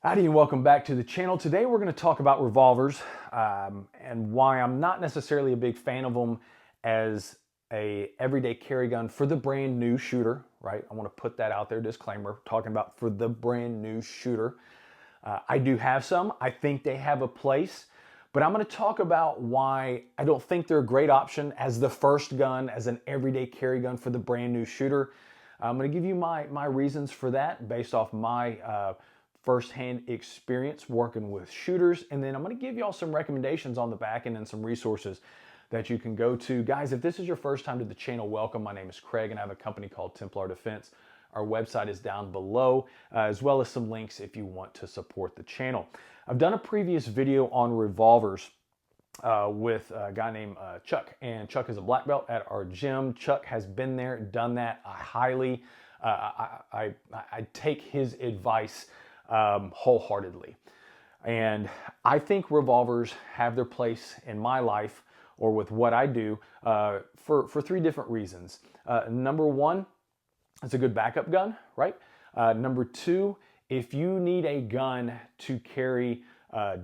Howdy and welcome back to the channel. Today we're going to talk about revolvers and why I'm not necessarily a big fan of them as a everyday carry gun for the brand new shooter, right? I want to put that out there, disclaimer, talking about for the brand new shooter. I do have some. I think they have a place, but I'm going to talk about why I don't think they're a great option as the first gun, as an everyday carry gun for the brand new shooter. I'm going to give you my reasons for that based off my firsthand experience working with shooters, and then I'm going to give y'all some recommendations on the back end and some resources that you can go to. Guys, if this is your first time to the channel, welcome. My name is Craig and I have a company called Templar Defense. Our website is down below, as well as some links if you want to support the channel. I've done a previous video on revolvers with a guy named Chuck, and Chuck is a black belt at our gym. Chuck has been there, done that. I highly, I take his advice wholeheartedly. And I think revolvers have their place in my life or with what I do for three different reasons. Number one, it's a good backup gun, right? Number two, if you need a gun to carry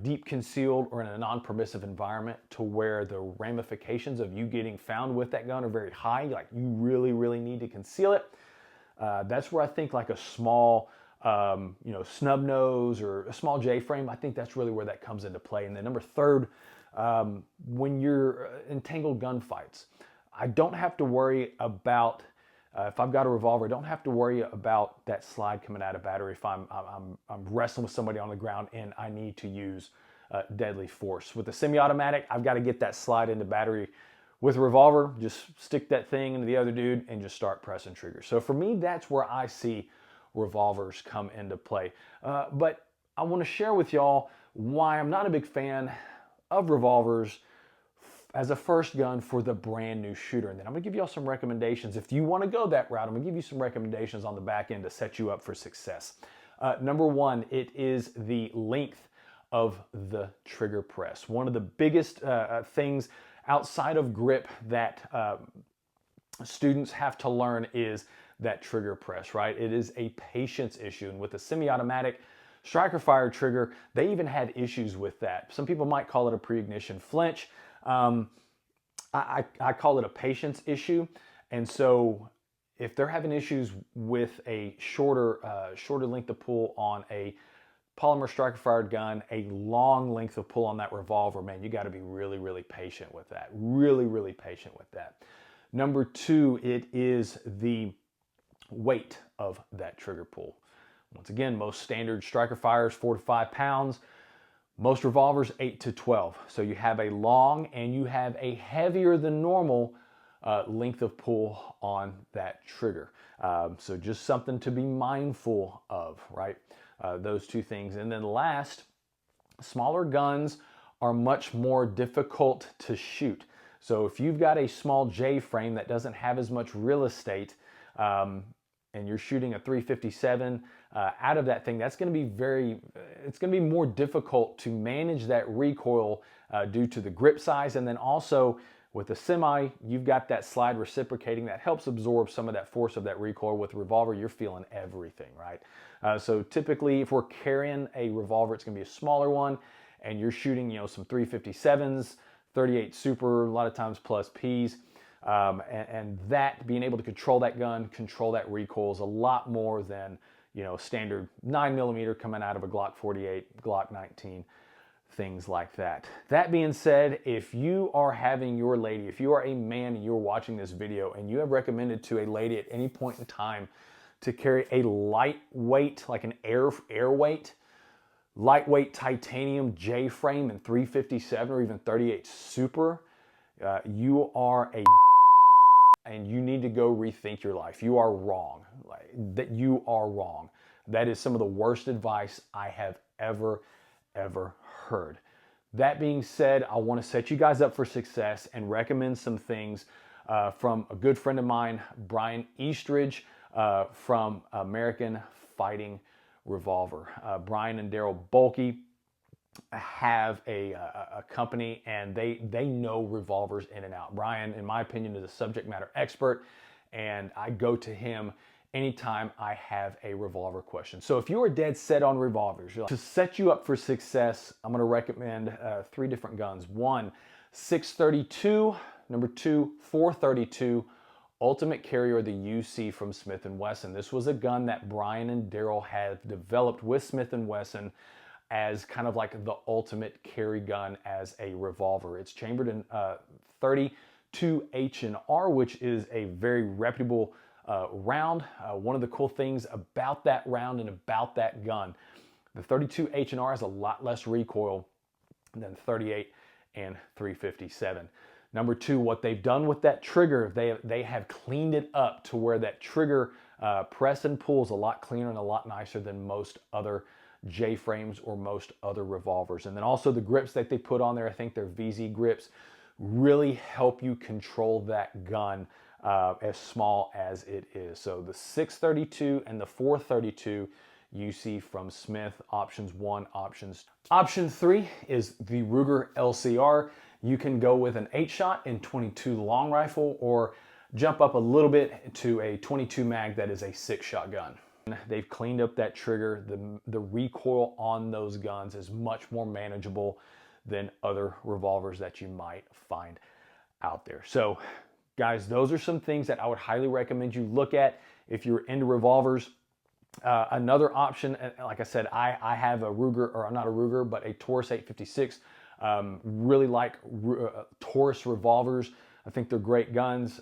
deep concealed or in a non-permissive environment to where the ramifications of you getting found with that gun are very high, like you really need to conceal it, that's where I think like a small snub nose or a small J-frame, I think that's really where that comes into play. And then number third, when you're entangled gunfights, I don't have to worry about, if I've got a revolver, I don't have to worry about that slide coming out of battery if I'm wrestling with somebody on the ground and I need to use deadly force. With the semi-automatic, I've got to get that slide into battery. With a revolver, just stick that thing into the other dude and just start pressing triggers. So for me, that's where I see revolvers come into play. But I want to share with y'all why I'm not a big fan of revolvers as a first gun for the brand new shooter. And then I'm going to give y'all some recommendations. If you want to go that route, I'm going to give you some recommendations on the back end to set you up for success. Number one, it is the length of the trigger press. One of the biggest things outside of grip that students have to learn is that trigger press, right? It is a patience issue. And with a semi-automatic striker fire trigger, they even had issues with that. Some people might call it a pre-ignition flinch. I call it a patience issue. And so if they're having issues with a shorter length of pull on a polymer striker fired gun, a long length of pull on that revolver, man, you got to be really patient with that. Really patient with that. Number two, it is the weight of that trigger pull. Once again, most standard striker fires 4 to 5 pounds, most revolvers 8 to 12. So you have a long and you have a heavier than normal length of pull on that trigger. So just something to be mindful of, right? Those two things. And then last, smaller guns are much more difficult to shoot. So if you've got a small J frame that doesn't have as much real estate, and you're shooting a 357 out of that thing, that's going to be it's going to be more difficult to manage that recoil due to the grip size. And then also with a semi, you've got that slide reciprocating that helps absorb some of that force of that recoil. With a revolver, you're feeling everything, right? So typically if we're carrying a revolver, it's going to be a smaller one, and you're shooting, some 357s, 38 Super, a lot of times plus Ps. And that being able to control that gun, control that recoil is a lot more than, standard 9mm coming out of a Glock 48, Glock 19, things like that. That being said, if you are having your lady, if you are a man and you're watching this video and you have recommended to a lady at any point in time to carry a lightweight, like an airweight, lightweight titanium J-frame and 357 or even 38 Super, you are a and you need to go rethink your life. You are wrong. You are wrong. That is some of the worst advice I have ever heard. That being said, I want to set you guys up for success and recommend some things from a good friend of mine, Brian Eastridge, from American Fighting Revolver. Brian and Daryl Bulkey have a company, and they know revolvers in and out. Brian, in my opinion, is a subject matter expert, and I go to him anytime I have a revolver question. So if you are dead set on revolvers, to set you up for success, I'm going to recommend 3 different guns. 1, 632, number 2, 432, Ultimate Carrier, the UC from Smith & Wesson. This was a gun that Brian and Daryl had developed with Smith & Wesson as kind of like the ultimate carry gun as a revolver. It's chambered in 32 H&R, which is a very reputable round. One of the cool things about that round and about that gun, the 32 H&R has a lot less recoil than 38 and 357. Number 2, what they've done with that trigger, they have cleaned it up to where that trigger press and pull is a lot cleaner and a lot nicer than most other J-frames or most other revolvers. And then also the grips that they put on there, I think they're VZ grips, really help you control that gun as small as it is. So the 632 and the 432 UC from Smith, options 1, options 2. Option 3 is the Ruger LCR. You can go with an 8-shot in 22 long rifle or jump up a little bit to a 22 mag that is a 6-shot gun. They've cleaned up that trigger. The recoil on those guns is much more manageable than other revolvers that you might find out there. So guys, those are some things that I would highly recommend you look at if you're into revolvers. Another option, like I said, I have a Ruger, or not a Ruger, but a Taurus 856. Really like Taurus revolvers. I think they're great guns.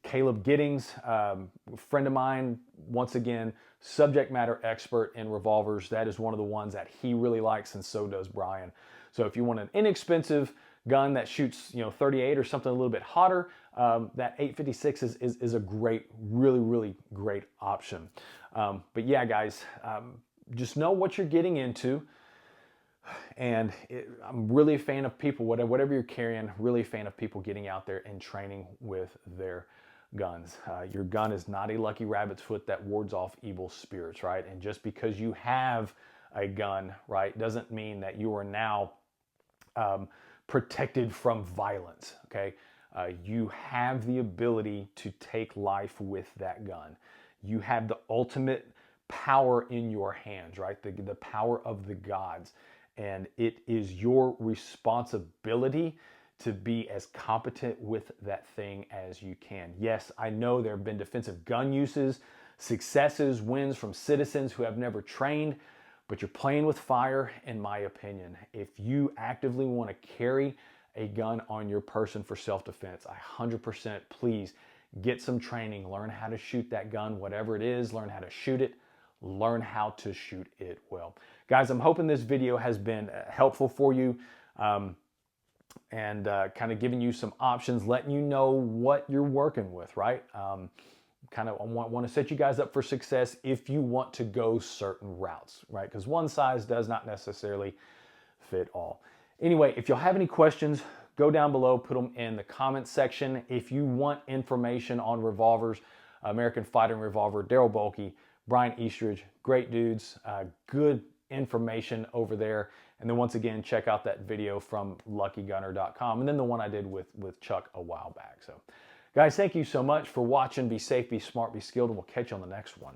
Caleb Giddings, friend of mine, once again, subject matter expert in revolvers. That is one of the ones that he really likes, and so does Brian. So if you want an inexpensive gun that shoots, 38 or something a little bit hotter, that 856 is a great, really great option. But yeah, guys, just know what you're getting into. And I'm really a fan of people, whatever you're carrying, really a fan of people getting out there and training with their guns. Your gun is not a lucky rabbit's foot that wards off evil spirits, right? And just because you have a gun, right, doesn't mean that you are now protected from violence, okay? You have the ability to take life with that gun. You have the ultimate power in your hands, right? The power of the gods. And it is your responsibility to be as competent with that thing as you can. Yes, I know there have been defensive gun uses, successes, wins from citizens who have never trained, but you're playing with fire, in my opinion. If you actively want to carry a gun on your person for self-defense, 100% please get some training, learn how to shoot that gun, whatever it is, learn how to shoot it, learn how to shoot it well. Guys, I'm hoping this video has been helpful for you and kind of giving you some options, letting you know what you're working with, right? Kind of want to set you guys up for success if you want to go certain routes, right? Because one size does not necessarily fit all. Anyway, if you'll have any questions, go down below, put them in the comments section. If you want information on revolvers, American Fighting Revolver, Daryl Bulkey, Brian Eastridge, great dudes, good information over there. And then once again, check out that video from luckygunner.com and then the one I did with Chuck a while back. So guys, thank you so much for watching. Be safe, be smart, be skilled, and we'll catch you on the next one.